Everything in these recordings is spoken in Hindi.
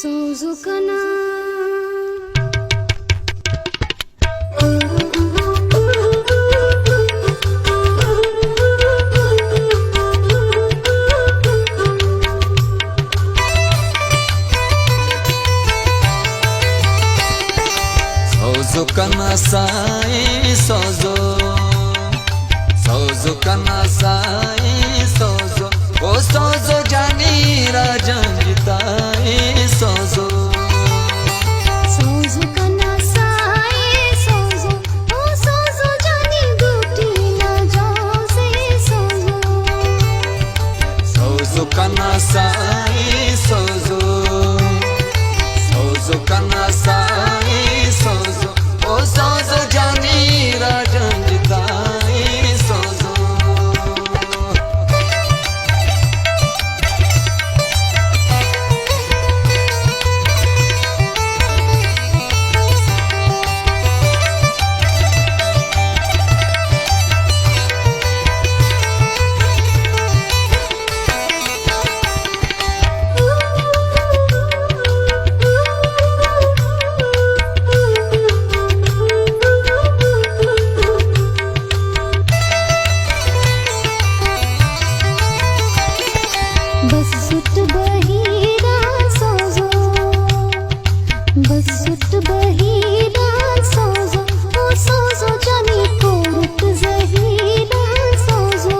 Suzukana Suzukana sai sozo Suzukana sai sozo O sozo jani rajanjita sozo Suzukana sai sozo O sozo jani guti na jose sozo Suzukana sai sozo Suzukana sai sozo O sozo jani rajanjita sozo बसुट बहिरा सोजो बसुट बहिरा सोजो ओ सोजो जानी कोरुट जहीरा सोजो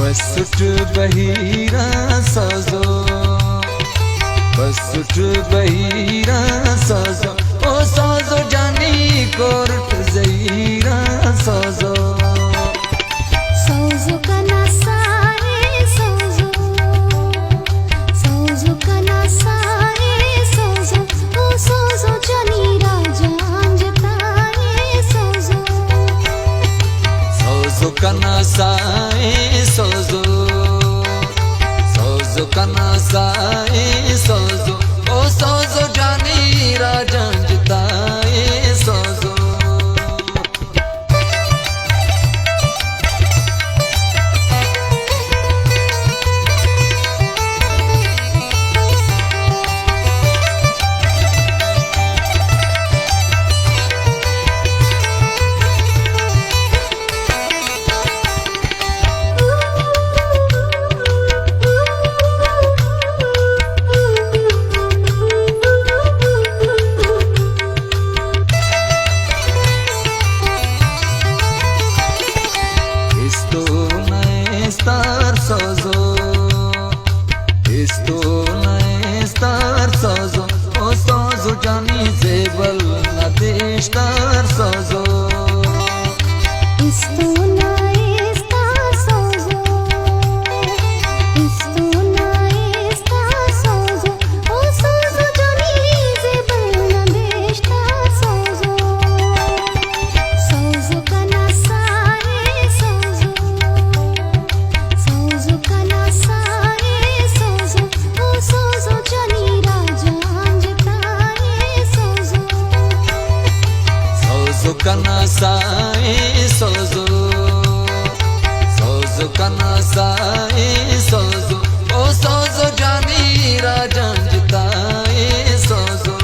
बसुट बहिरा सोजो बसुट बहिरा सोजो ओ सोजो जानी कोरुट जहीरा सोजो सोजो कना साए सोजो सोजो कना साए सोजो ओ सोजो जानी राजा अंजताए सोजो सोजो कना साए सोजो सोजो कना साए सोजो ओ सोजो जानी राजंजताए सोजो Estar sozo, o sozo jani zebal na destar sozo. Isto na está sozo Isto na está sozo O sozo jani zebal na desta sozo Sozo kana sae sozo Sozo kana sae sozo O sozo jani raja anjatae sozo Sozo kana sae sozo, sozo kana sae sozo, o sozo jani rajanjitae sozo.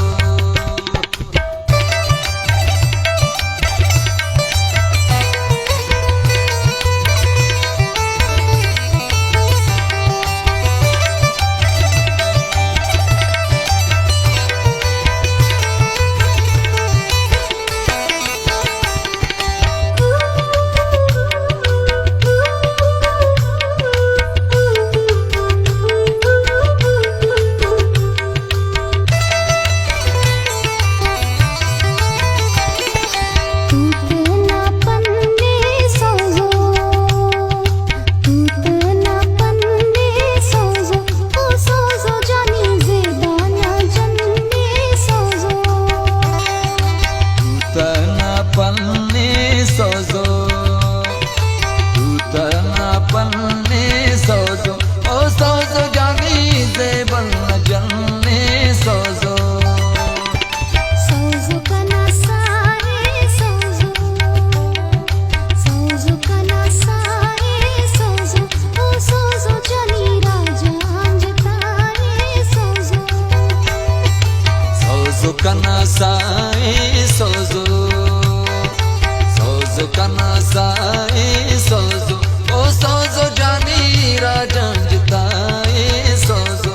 साए सोजो ओ सोजो जानी राजंजताए सोजो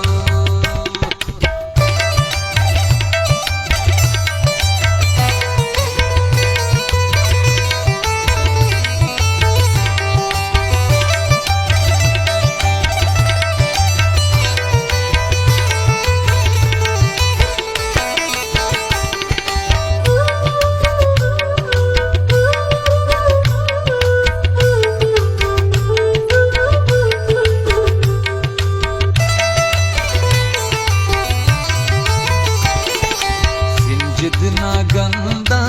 जितना गंदा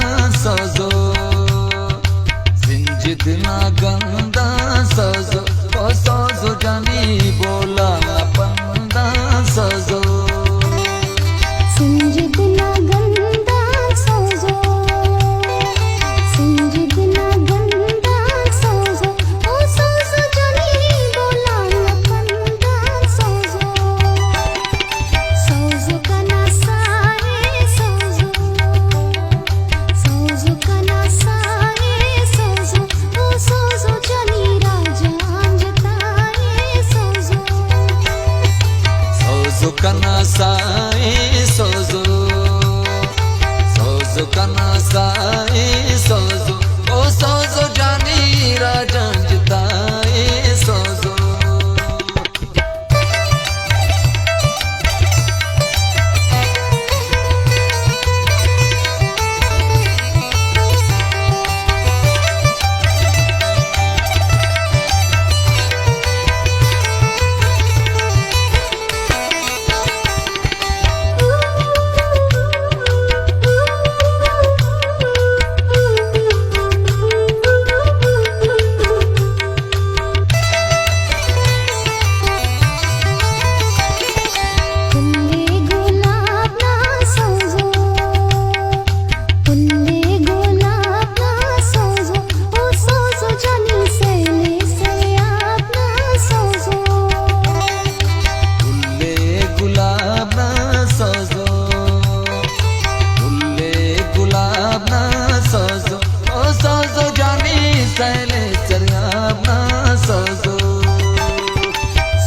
सोजो जितना गंदा सोजो ओ सोजो जानी बोला पंदा सोजो जितना गंदा सोजो जितना गंदा सोजो ओ सोजो जानी बोला पंदा सोजो सोजो का नशा है सोजो सोजो का नशा है सोजो ओ सोजो जानी राजा अंजता है सोजो सोजो कना साए सोजो सोजो कना साए सोजो ओ सोजो जानी राजंजताए सोजो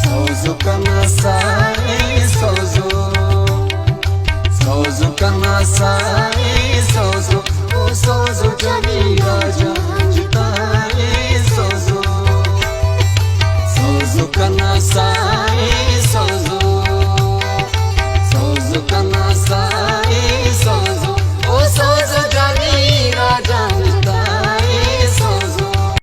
सोजो कना साए सोजो सोजो कना साए सोजो ओ सोजो जानी राजंजताए सोजो सोजो कना साए